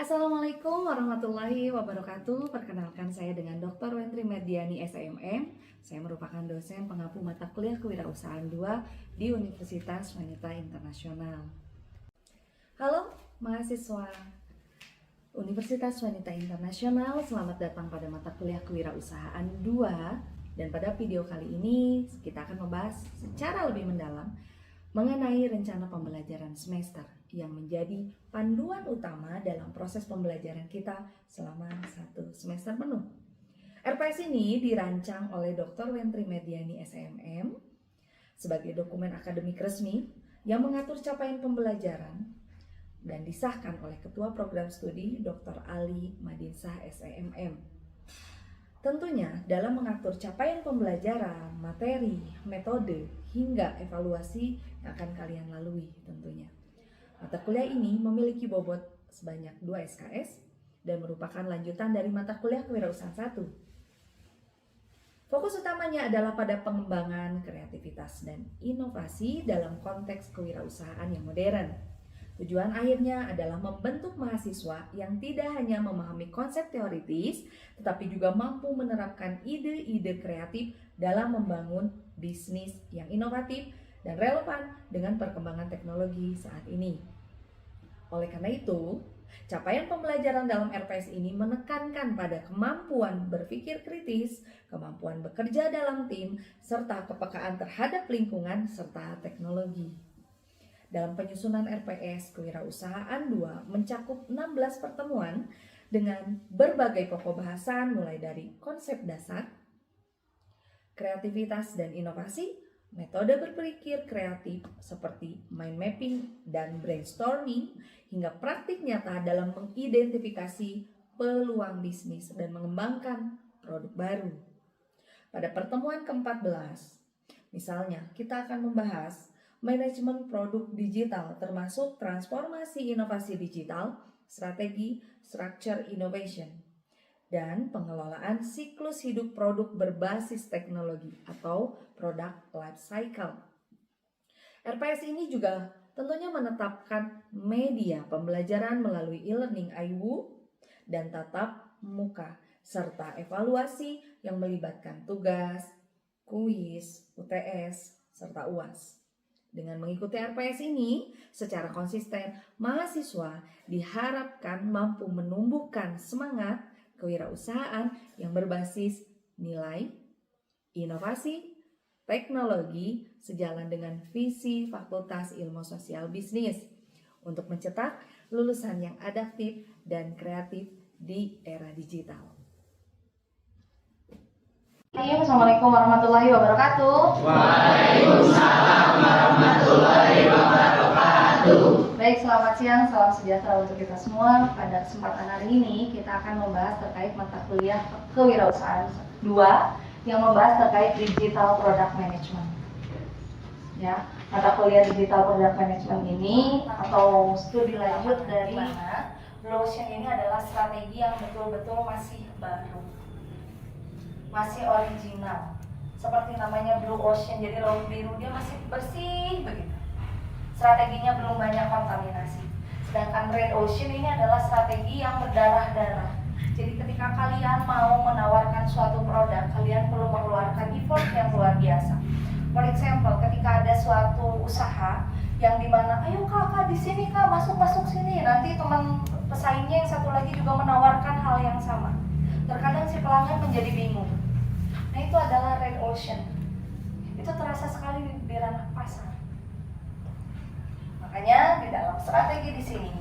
Assalamualaikum warahmatullahi wabarakatuh. Perkenalkan saya dengan Dr. Wentri Mediani SMM. Saya merupakan dosen pengampu mata kuliah Kewirausahaan 2 di Universitas Wanita Internasional. Halo mahasiswa Universitas Wanita Internasional, selamat datang pada mata kuliah Kewirausahaan 2. Dan pada video kali ini kita akan membahas secara lebih mendalam mengenai rencana pembelajaran semester yang menjadi panduan utama dalam proses pembelajaran kita selama 1 semester penuh. RPS ini dirancang oleh Dr. Wentri Mediani SMM sebagai dokumen akademik resmi yang mengatur capaian pembelajaran dan disahkan oleh Ketua Program Studi Dr. Ali Madinsah SEMM. Tentunya dalam mengatur capaian pembelajaran, materi, metode, hingga evaluasi yang akan kalian lalui tentunya. Mata kuliah ini memiliki bobot sebanyak 2 SKS dan merupakan lanjutan dari mata kuliah Kewirausahaan 1. Fokus utamanya adalah pada pengembangan kreativitas dan inovasi dalam konteks kewirausahaan yang modern. Tujuan akhirnya adalah membentuk mahasiswa yang tidak hanya memahami konsep teoritis, tetapi juga mampu menerapkan ide-ide kreatif dalam membangun bisnis yang inovatif dan relevan dengan perkembangan teknologi saat ini. Oleh karena itu, capaian pembelajaran dalam RPS ini menekankan pada kemampuan berpikir kritis, kemampuan bekerja dalam tim, serta kepekaan terhadap lingkungan serta teknologi. Dalam penyusunan RPS Kewirausahaan 2 mencakup 16 pertemuan dengan berbagai pokok bahasan mulai dari konsep dasar, kreativitas dan inovasi, metode berpikir kreatif seperti mind mapping dan brainstorming, hingga praktik nyata dalam mengidentifikasi peluang bisnis dan mengembangkan produk baru. Pada pertemuan ke-14, misalnya kita akan membahas manajemen produk digital termasuk transformasi inovasi digital, strategi structure innovation, dan pengelolaan siklus hidup produk berbasis teknologi atau product life cycle. RPS ini juga tentunya menetapkan media pembelajaran melalui e-learning IWU dan tatap muka, serta evaluasi yang melibatkan tugas, kuis, UTS, serta UAS. Dengan mengikuti RPS ini secara konsisten, mahasiswa diharapkan mampu menumbuhkan semangat kewirausahaan yang berbasis nilai, inovasi, teknologi sejalan dengan visi Fakultas Ilmu Sosial Bisnis untuk mencetak lulusan yang adaptif dan kreatif di era digital. Assalamualaikum warahmatullahi wabarakatuh. Waalaikumsalam warahmatullahi wabarakatuh. Baik, selamat siang, salam sejahtera untuk kita semua. Pada kesempatan hari ini kita akan membahas terkait mata kuliah Kewirausahaan 2 yang membahas terkait digital product management. Ya, mata kuliah digital product management ini atau studi lanjut dari mana Blue Ocean ini adalah strategi yang betul-betul masih baru, masih original, seperti namanya Blue Ocean, jadi laut biru, dia masih bersih begitu. Strateginya belum banyak kontaminasi. Sedangkan Red Ocean ini adalah strategi yang berdarah-darah. Jadi ketika kalian mau menawarkan suatu produk, kalian perlu mengeluarkan effort yang luar biasa. For example, ketika ada suatu usaha yang dimana, ayo kakak di sini kak, masuk sini, nanti teman pesaingnya yang satu lagi juga menawarkan hal yang sama. Terkadang si pelanggan menjadi bingung. Nah, itu adalah Red Ocean. Itu terasa sekali di ranah pasar. Makanya di dalam strategi di sini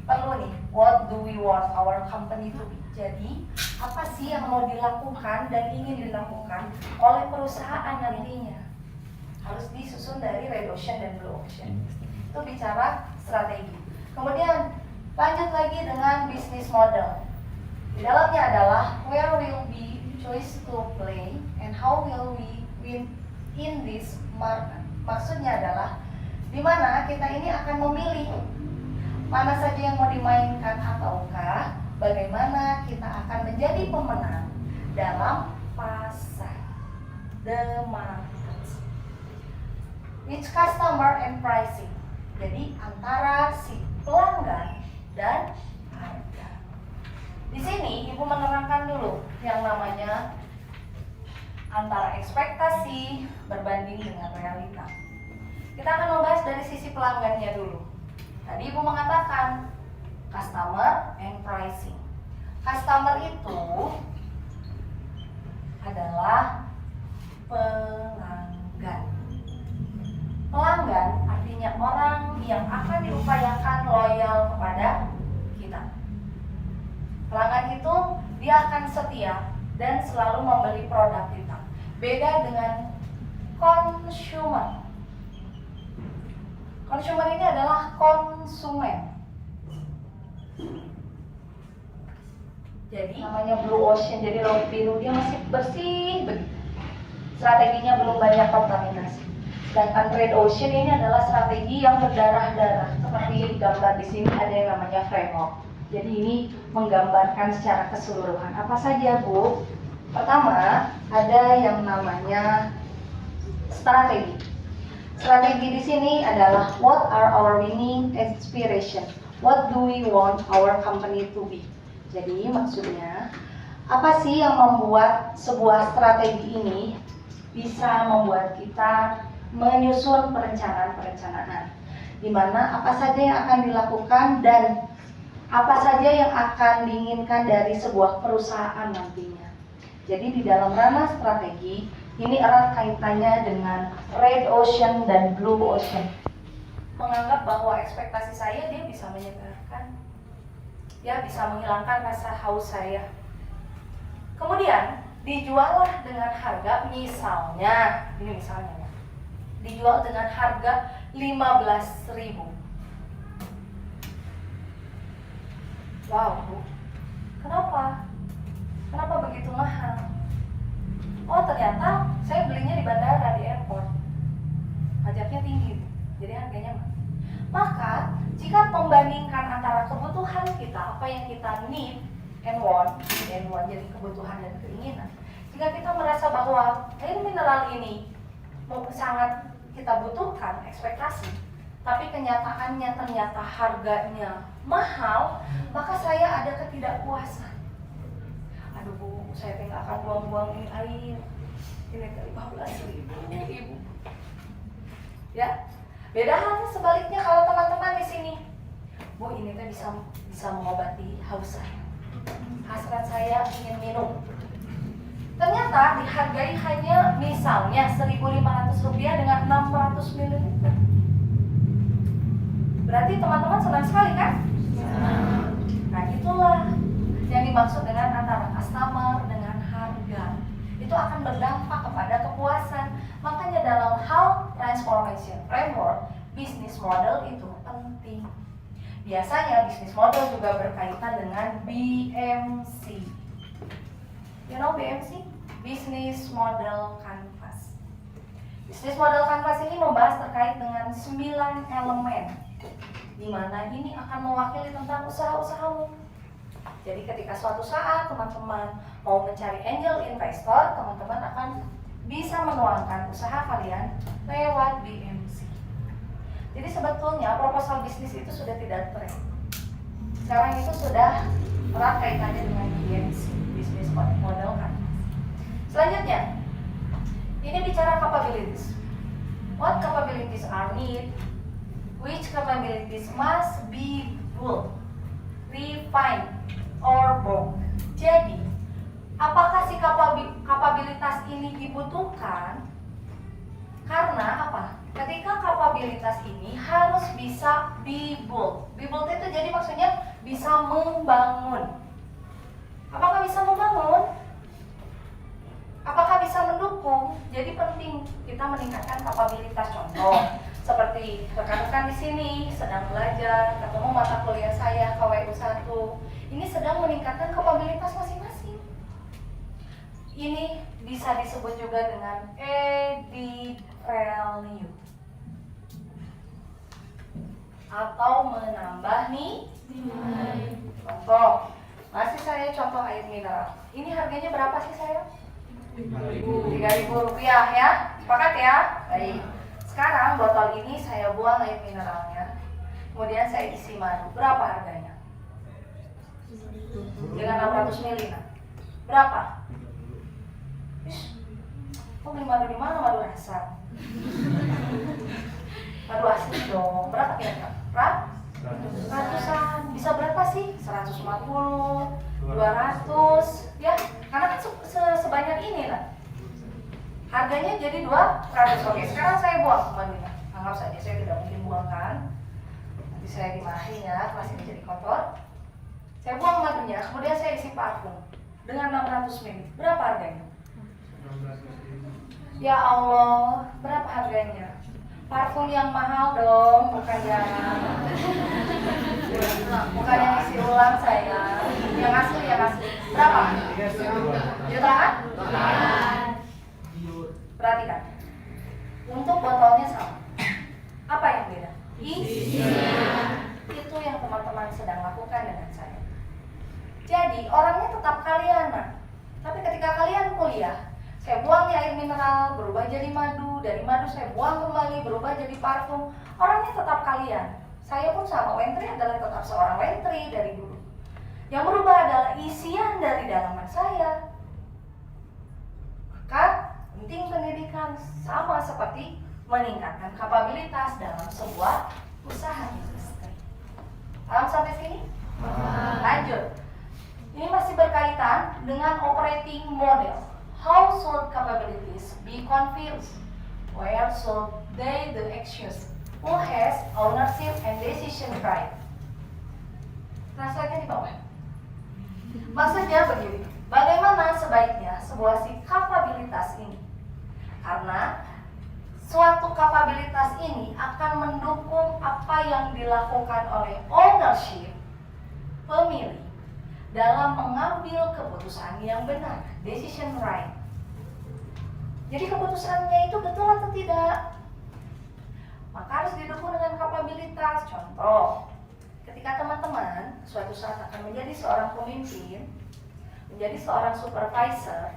perlu nih, what do we want our company to be? Jadi, apa sih yang mau dilakukan dan ingin dilakukan oleh perusahaan nantinya? Harus disusun dari Red Ocean dan Blue Ocean. Itu bicara strategi. Kemudian lanjut lagi dengan business model. Di dalamnya adalah where will we choose to play and how will we win in this market. Maksudnya adalah di mana kita ini akan memilih mana saja yang mau dimainkan ataukah bagaimana kita akan menjadi pemenang dalam pasar, the market, which customer and pricing. Jadi antara si pelanggan dan harga. sini Ibu menerangkan dulu yang namanya antara ekspektasi berbanding dengan realita. Kita akan membahas dari sisi pelanggannya dulu. Tadi Ibu mengatakan customer and pricing. Customer itu adalah pelanggan. Pelanggan artinya orang yang akan diupayakan loyal kepada kita. Pelanggan itu dia akan setia dan selalu membeli produk kita. Beda dengan consumer. Consumer ini adalah konsumen. Jadi namanya blue ocean, jadi laut biru, dia masih bersih, strateginya belum banyak kontaminasi. Sedangkan red ocean ini adalah strategi yang berdarah-darah. Seperti gambar di sini ada yang namanya framework. Jadi ini menggambarkan secara keseluruhan. Apa saja, Bu? Pertama, ada yang namanya strategi. Strategi di sini adalah what are our winning aspiration? What do we want our company to be? Jadi maksudnya, apa sih yang membuat sebuah strategi ini bisa membuat kita menyusun perencanaan-perencanaan, di mana apa saja yang akan dilakukan dan apa saja yang akan diinginkan dari sebuah perusahaan nantinya. Jadi di dalam ranah strategi, ini erat kaitannya dengan red ocean dan blue ocean. Menganggap bahwa ekspektasi saya dia bisa menyegarkan, ya bisa menghilangkan rasa haus saya. Kemudian dijuallah dengan harga misalnya, ini misalnya ya, dijual dengan harga 15.000. Wow, Bu, kenapa? Kenapa begitu mahal? Oh, ternyata saya belinya di bandara, di airport. Pajaknya tinggi, Bu. Jadi harganya mahal. Maka, jika membandingkan antara kebutuhan kita, apa yang kita need and want, jadi kebutuhan dan keinginan. Jika kita merasa bahwa air mineral ini sangat kita butuhkan, ekspektasi, tapi kenyataannya ternyata harganya mahal, maka saya ada ketidakpuasan. Aduh, Bu, saya tidak akan buang-buang ini air. Ini 15.000, Ibu. Ya, beda halnya sebaliknya kalau teman-teman di sini, Bu, ini teh bisa mengobati haus saya. Hasrat saya ingin minum. Ternyata dihargai hanya misalnya Rp1.500 dengan 600 ml. Berarti teman-teman senang sekali kan? Nah, itulah yang dimaksud dengan antara customer dengan harga. Itu akan berdampak kepada kepuasan. Makanya dalam hal transformation framework, business model itu penting. Biasanya bisnis model juga berkaitan dengan BMC. You know BMC? Business Model Canvas. Business Model Canvas ini membahas terkait dengan 9 elemen, di mana ini akan mewakili tentang usaha-usahamu. Jadi ketika suatu saat teman-teman mau mencari angel investor, teman-teman akan bisa menuangkan usaha kalian lewat BMC. Jadi sebetulnya proposal bisnis itu sudah tidak tren. Sekarang itu sudah erat kaitannya dengan BMC, Business Model Canvas. Selanjutnya, ini bicara capabilities. What capabilities are needed? Which capabilities must be built, refined, or born? Jadi, apakah si kapabilitas ini dibutuhkan? Karena apa? Ketika kapabilitas ini harus bisa dibuild. Dibuild itu jadi maksudnya bisa membangun. Apakah bisa membangun? Apakah bisa mendukung? Jadi penting kita meningkatkan kapabilitas. Contoh, seperti rekan-rekan di sini sedang belajar, ketemu mata kuliah saya KWU 1. Ini sedang meningkatkan kapabilitas masing-masing. Ini bisa disebut juga dengan added value atau menambah nilai. Contoh, masih saya contoh air mineral. Ini harganya berapa sih saya? Rp3.000 ya, sepakat ya? Baik. Sekarang botol ini saya buang air mineralnya, kemudian saya isi madu. Berapa harganya? Dengan 600 ml. Berapa? Kok beli madu di mana? Madu rasa. Madu asli dong. Berapa kira-kira? Ratusan. Bisa berapa sih? 150, 200, ya. Karena kan sebanyak ini lah. Harganya jadi 200. Oke, sekarang saya buang madunya. Anggap saja saya tidak mungkin buangkan. Nanti saya dimarahin ya, kelas ini jadi kotor. Saya buang madunya, kemudian saya isi parfum dengan 600 ml. Berapa harganya? Ya Allah, berapa harganya? Parfum yang mahal dong, bukan yang isi ulang saya. Yang asli. Berapa? Jutaan? Perhatikan. Untuk botolnya sama. Apa yang beda? Isinya. Itu yang teman-teman sedang lakukan dengan saya. Jadi orangnya tetap kalian, tapi ketika kalian kuliah, saya buang air mineral berubah jadi madu, dari madu saya buang kembali berubah jadi parfum. Orangnya tetap kalian. Saya pun sama, Wentri adalah tetap seorang Wentri dari dulu. Yang berubah adalah isian dari dalaman saya. Maka penting pendidikan sama seperti meningkatkan kapabilitas dalam sebuah usaha industri. Paham sampai sini? Lanjut. Ini masih berkaitan dengan operating model. How should capabilities be confused? Where should they the actions? Who has ownership and decision right? Translate di bawah. Maksudnya begini, bagaimana sebaiknya sebuah si kapabilitas ini? Karena suatu kapabilitas ini akan mendukung apa yang dilakukan oleh ownership, pemilik, dalam mengambil keputusan yang benar, decision right. Jadi keputusannya itu betul atau tidak? Maka harus didukung dengan kapabilitas. Contoh, ketika teman-teman suatu saat akan menjadi seorang pemimpin, menjadi seorang supervisor,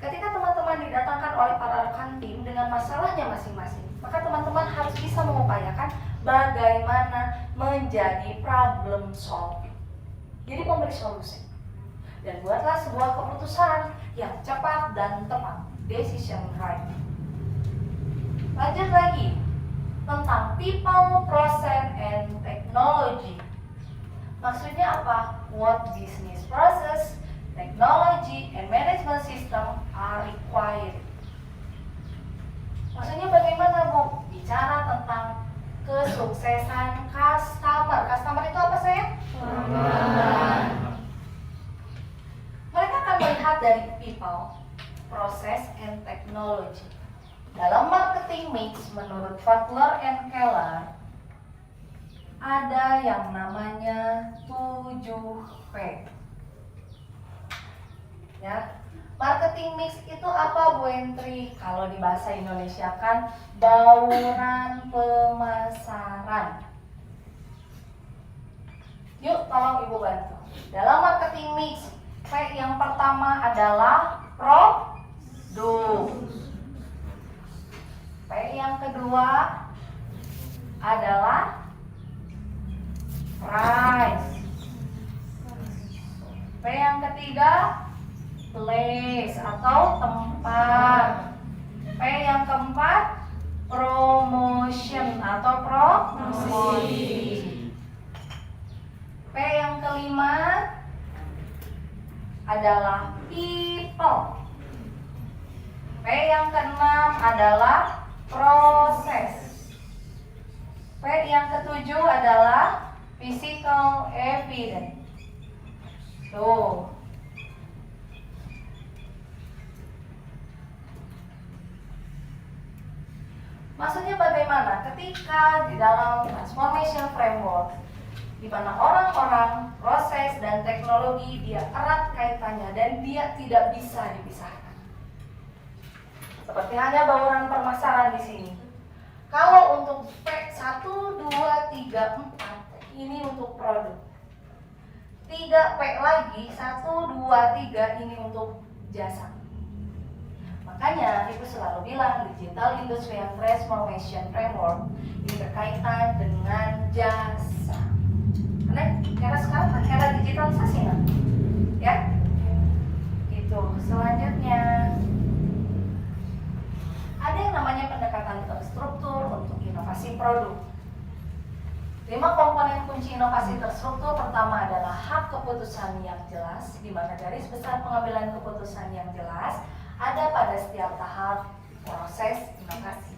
ketika teman-teman didatangkan oleh para rekan tim dengan masalahnya masing-masing, maka teman-teman harus bisa mengupayakan bagaimana menjadi problem solving. Jadi memberi solusi. Dan buatlah sebuah keputusan yang cepat dan tepat, decision right. Lanjut lagi tentang people, process, and technology. Maksudnya apa? What business process, technology, and management system are required. Maksudnya bagaimana, Bu? Bicara tentang kesuksesan customer. Customer itu apa, sayang? Mereka akan melihat dari people, process, and technology. Dalam marketing mix, menurut Butler and Keller, ada yang namanya 7P. Ya, marketing mix itu apa, Bu Entri? Kalau di bahasa Indonesia kan bauran pemasaran. Yuk, tolong Ibu bantu. Dalam marketing mix, P yang pertama adalah produk. P yang kedua adalah price. P yang ketiga place atau tempat. P yang keempat promotion atau promosi. P yang kelima adalah people. P yang keenam adalah proses. P yang ketujuh adalah physical evidence. Tuh. Maksudnya bagaimana? Ketika di dalam transformation framework, di mana orang-orang, proses, dan teknologi dia erat kaitannya dan dia tidak bisa dipisahkan. Seperti hanya bauran permasalahan di sini. Kalau untuk P 1, 2, 3, 4 ini untuk produk. 3P lagi 1, 2, 3 ini untuk jasa. Makanya Ibu selalu bilang Digital Industry and Transformation Framework ini berkaitan dengan jasa. Karena sekarang era digital realisasi nggak? Ya, gitu. Selanjutnya ada yang namanya pendekatan terstruktur untuk inovasi produk. 5 komponen kunci inovasi terstruktur pertama adalah hak keputusan yang jelas, di mana garis besar pengambilan keputusan yang jelas ada pada setiap tahap proses inovasi.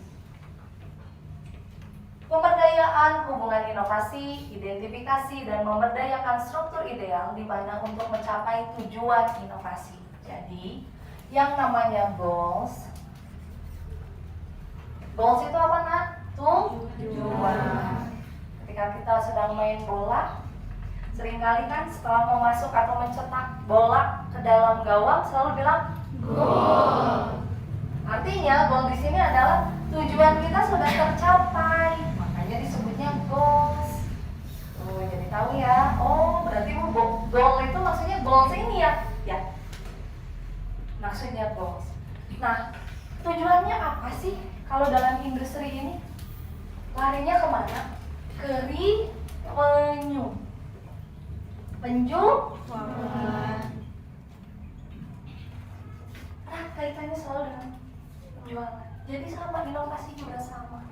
Pemberdayaan hubungan inovasi, identifikasi, dan memberdayakan struktur ideal di mana untuk mencapai tujuan inovasi. Jadi, yang namanya goals itu apa, Nak? Tujuan. Ketika kita sedang main bola, seringkali kan setelah mau masuk atau mencetak bola ke dalam gawang selalu bilang gol. Artinya gol di sini adalah tujuan kita sudah tercapai, makanya disebutnya goals. Tuh, jadi tahu ya. Oh, berarti goal itu maksudnya goals ini ya? Ya. Maksudnya goals. Nah, tujuannya apa sih kalau dalam industri ini? Larinya kemana? Ke penjualan. Nah, kaitannya selalu dengan penjualan. Jadi sama inovasi juga sama.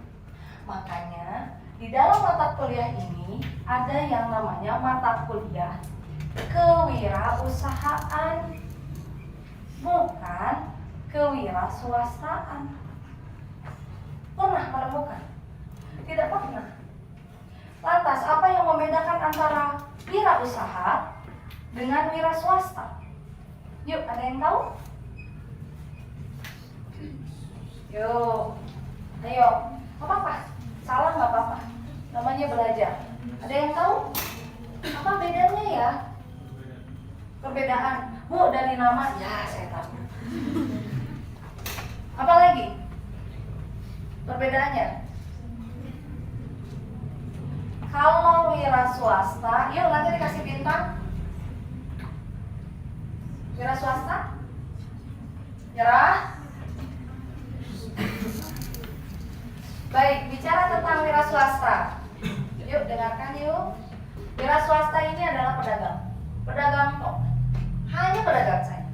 Makanya di dalam mata kuliah ini ada yang namanya mata kuliah kewirausahaan, bukan kewiraswastaan. Pernah menemukan? Tidak pernah. Lantas, apa yang membedakan antara wirausaha dengan wira swasta? Yuk, ada yang tahu? Yuk, ayo. Gak apa-apa, salah gak apa-apa. Namanya belajar. Ada yang tahu? Apa bedanya ya? Perbedaan. Bu, dari nama, ya saya tahu. Apa lagi? Perbedaannya? Kalau wira swasta, yuk nanti dikasih bintang. Wira swasta? Nyerah? Baik, bicara tentang wira swasta. Yuk dengarkan yuk. Wira swasta ini adalah pedagang. Pedagang kok. Hanya pedagang saja.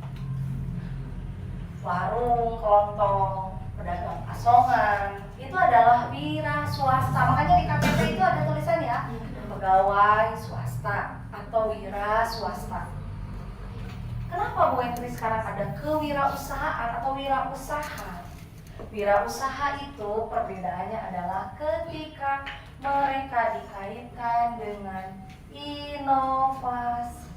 Warung, kelontong, pedagang asongan, itu adalah wira swasta. Makanya di KTP itu ada tulisan ya, pegawai swasta atau wira swasta. Kenapa Bu Entri sekarang ada kewirausahaan atau wirausaha? Wirausaha itu perbedaannya adalah ketika mereka dikaitkan dengan inovasi.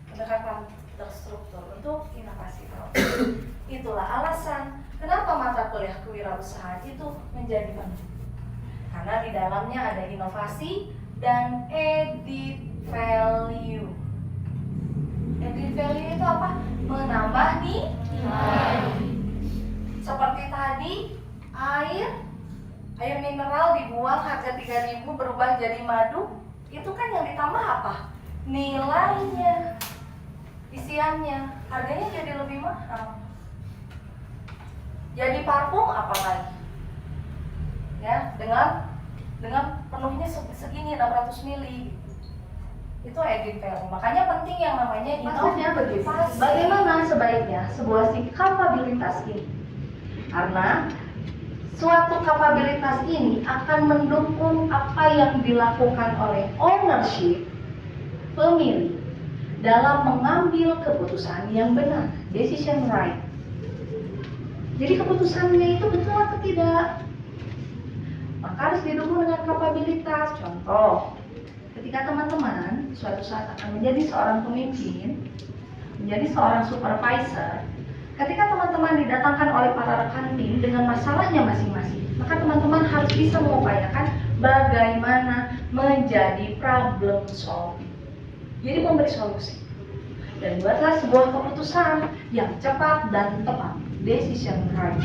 Pendekatan terstruktur untuk inovasi produk. Itulah alasan kenapa mata kuliah kewirausahaan itu menjadi penting. Karena di dalamnya ada inovasi dan added value. Added value itu apa? Menambah nilai. Seperti tadi, air mineral dibuang harga 3.000 berubah jadi madu. Itu kan yang ditambah apa? Nilainya, isiannya, harganya jadi lebih mahal. Jadi parfum apa lagi? Ya, dengan penuhnya segini 600 mili. Itu added value. Makanya penting yang namanya inovasi. Bagaimana sebaiknya sebuah kapabilitas ini? Karena suatu kapabilitas ini akan mendukung apa yang dilakukan oleh ownership, pemilik, dalam mengambil keputusan yang benar, decision right. Jadi keputusannya itu betul atau tidak? Maka harus didukung dengan kapabilitas. Contoh, ketika teman-teman suatu saat akan menjadi seorang pemimpin, menjadi seorang supervisor, ketika teman-teman didatangkan oleh para rekan tim dengan masalahnya masing-masing, maka teman-teman harus bisa mengupayakan bagaimana menjadi problem solving. Jadi memberi solusi. Dan buatlah sebuah keputusan yang cepat dan tepat, decision right.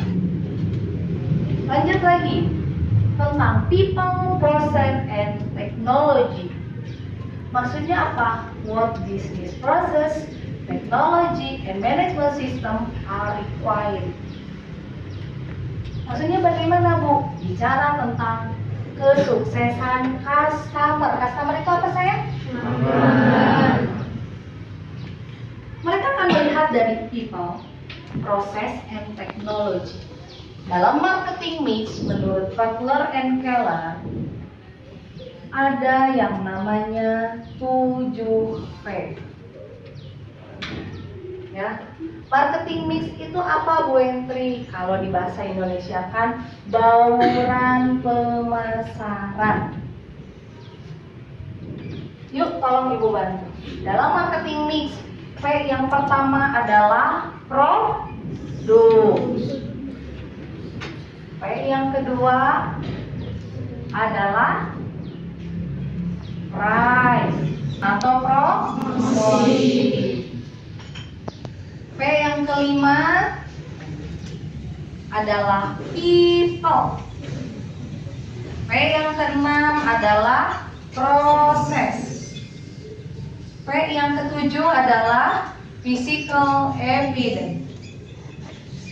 Lanjut lagi tentang people, process, and technology. Maksudnya apa? What business process, technology, and management system are required. Maksudnya bagaimana Bu? Bicara tentang kesuksesan customer. Customer itu apa sayang? dari people, process, and technology. Dalam marketing mix, menurut Butler and Keller, ada yang namanya 7P. Ya, marketing mix itu apa, Bu Entri? Kalau di bahasa Indonesia kan bauran pemasaran. Yuk, tolong Ibu bantu. Dalam marketing mix, P yang pertama adalah produk. P yang kedua adalah price atau promosi. P yang kelima adalah people. P yang keenam adalah proses. P yang ketujuh adalah physical evidence.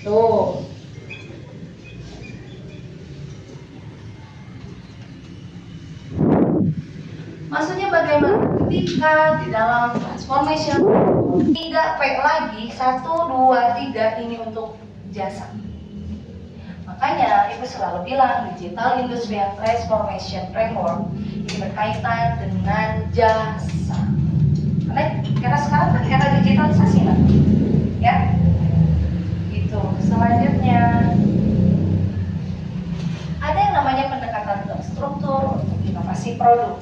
Tuh. Maksudnya bagaimana? Ketika di dalam transformation 3P lagi, 1, 2, 3 ini untuk jasa. Makanya Ibu selalu bilang Digital Industrial Transformation Framework ini berkaitan dengan jasa. Karena sekarang kan era digitalisasi lah, ya. Itu. Selanjutnya ada yang namanya pendekatan terstruktur untuk inovasi produk.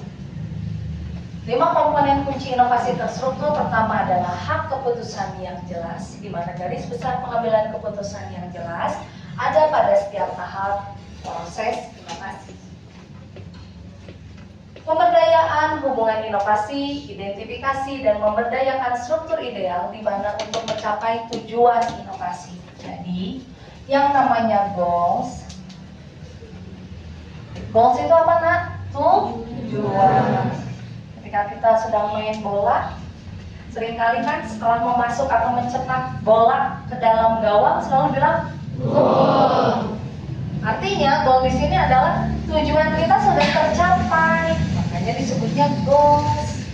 5 komponen kunci inovasi terstruktur. Pertama adalah hak keputusan yang jelas, di mana garis besar pengambilan keputusan yang jelas ada pada setiap tahap proses inovasi. Pemberdayaan hubungan inovasi, identifikasi, dan memberdayakan struktur ideal di mana untuk mencapai tujuan inovasi. Jadi, yang namanya goals. Goals itu apa, Nak? Tujuan. Ketika kita sedang main bola, seringkali kan setelah memasuk atau mencetak bola ke dalam gawang selalu bilang goal. Artinya goal di sini adalah tujuan kita sudah tercapai, makanya disebutnya goals.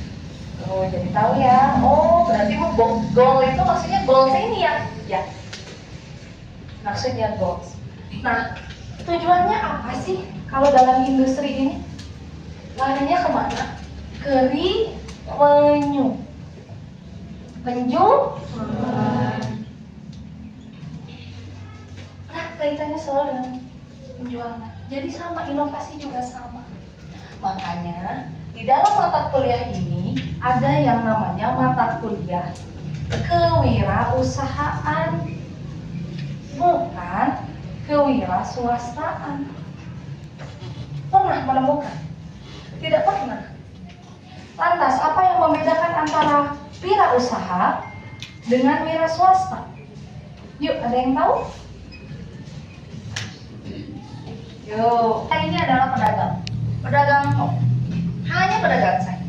Oh, jadi tahu ya. Oh, berarti goal itu maksudnya goals ini ya? Ya. Maksudnya goals. Nah, tujuannya apa sih kalau dalam industri ini? Larinya kemana? Ke revenue. Penjualan. Nah, kaitannya selalu dengan penjualan. Jadi sama, inovasi juga sama. Makanya di dalam mata kuliah ini ada yang namanya mata kuliah kewirausahaan, bukan kewiraswastaan. Pernah menemukan? Tidak pernah. Lantas apa yang membedakan antara wirausaha dengan wira swasta? Yuk, ada yang tahu? Yuk, ini adalah pedagang. Pedagang, hanya pedagang saja.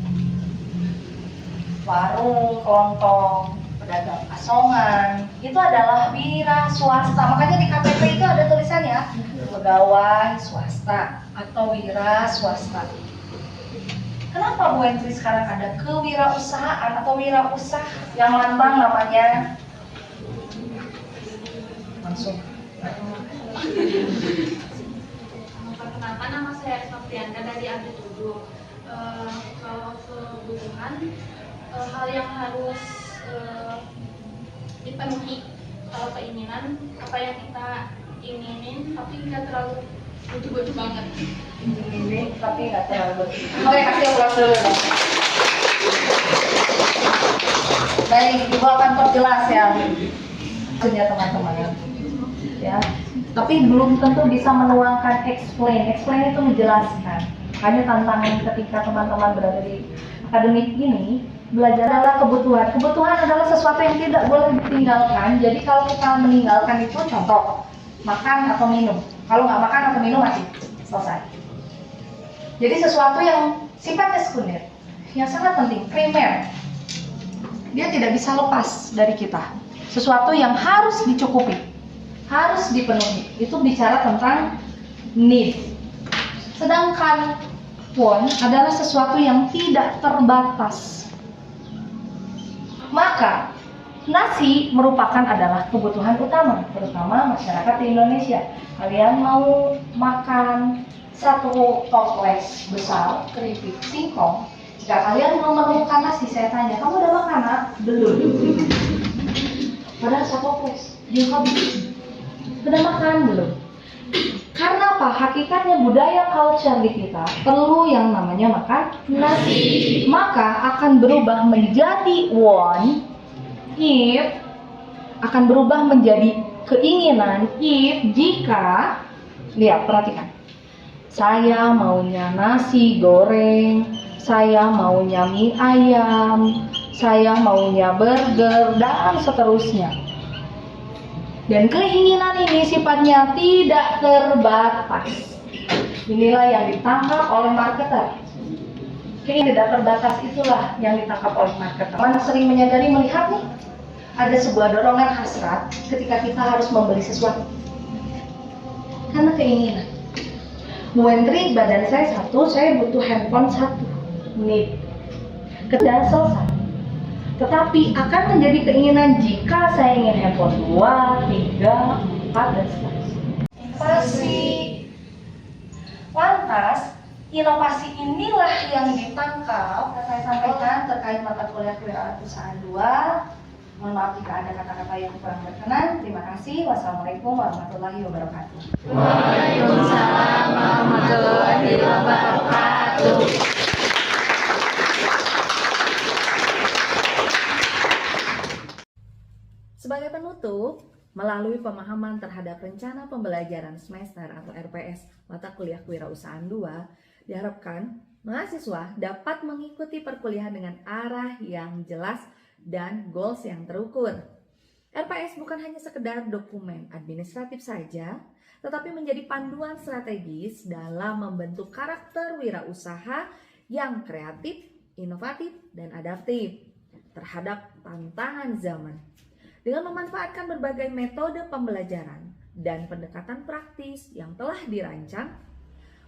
Warung, kelontong, pedagang asongan, itu adalah wira swasta. Makanya di KTP itu ada tulisannya pegawai swasta atau wira swasta. Kenapa Bu Entri sekarang ada kewirausahaan atau wirausaha yang lantang namanya? Langsung. Kenapa nama saya Sofianda dari Abdi Tujuh? Kalau kebutuhan hal yang harus dipenuhi. Kalau keinginan apa yang kita inginin tapi nggak terlalu butuh-butuh banget. Ini tapi nggak terlalu. Oke, kasih ulang dulu. Baik, Ibu akan perjelas ya. Maksudnya teman-teman ya. Tapi belum tentu bisa menuangkan explain. Explain itu menjelaskan. Makanya tantangan ketika teman-teman berada di akademik ini, belajar adalah kebutuhan. Kebutuhan adalah sesuatu yang tidak boleh ditinggalkan. Jadi kalau kita meninggalkan itu, contoh makan atau minum. Kalau nggak makan atau minum mati, selesai. Jadi sesuatu yang sifatnya sekunder, yang sangat penting, primer, dia tidak bisa lepas dari kita. Sesuatu yang harus dicukupi, harus dipenuhi. Itu bicara tentang need. Sedangkan want adalah sesuatu yang tidak terbatas. Maka Nasi merupakan adalah kebutuhan utama, terutama masyarakat di Indonesia. Kalian mau makan satu toples besar keripik singkong, jika kalian belum menemukan nasi, saya tanya, kamu udah makan, Nak? Belum. Padahal satu toples, dia habis. Udah makan belum? Karena apa? Hakikatnya budaya culture di kita perlu yang namanya makan nasi. Maka akan berubah menjadi want if, akan berubah menjadi keinginan if, jika, lihat, perhatikan. Saya maunya nasi goreng, saya maunya mie ayam, saya maunya burger, dan seterusnya. Dan keinginan ini sifatnya tidak terbatas. Inilah yang ditangkap oleh marketer. Keinginan tidak terbatas itulah yang ditangkap oleh marketer. Teman sering menyadari melihat nih, ada sebuah dorongan hasrat ketika kita harus membeli sesuatu. Karena keinginan. Wentri badan saya satu, saya butuh handphone satu. Need. Kedah selesai. Tetapi akan menjadi keinginan jika saya ingin handphone 2, 3, 4, dan seterusnya. Inovasi. Lantas, inovasi inilah yang ditangkap dan saya sampaikan terkait mata kuliah kewirausahaan 2. Mohon maaf jika ada kata-kata yang kurang berkenan. Terima kasih. Wassalamualaikum warahmatullahi wabarakatuh. Waalaikumsalam warahmatullahi wabarakatuh. Sebagai penutup, melalui pemahaman terhadap rencana pembelajaran semester atau RPS mata kuliah kewirausahaan 2, diharapkan mahasiswa dapat mengikuti perkuliahan dengan arah yang jelas dan goals yang terukur. RPS bukan hanya sekedar dokumen administratif saja, tetapi menjadi panduan strategis dalam membentuk karakter wirausaha yang kreatif, inovatif, dan adaptif terhadap tantangan zaman. Dengan memanfaatkan berbagai metode pembelajaran dan pendekatan praktis yang telah dirancang,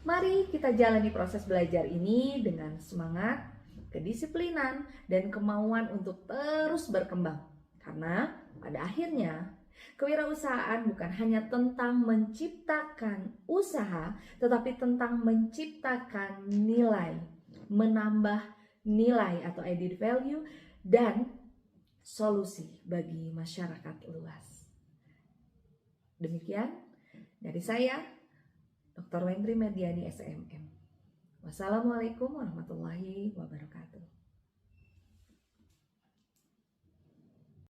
mari kita jalani proses belajar ini dengan semangat, kedisiplinan, dan kemauan untuk terus berkembang. Karena pada akhirnya, kewirausahaan bukan hanya tentang menciptakan usaha, tetapi tentang menciptakan nilai, menambah nilai atau added value, dan solusi bagi masyarakat luas. Demikian dari saya, Dr. Wendri Mediani, SMM. Wassalamualaikum warahmatullahi wabarakatuh.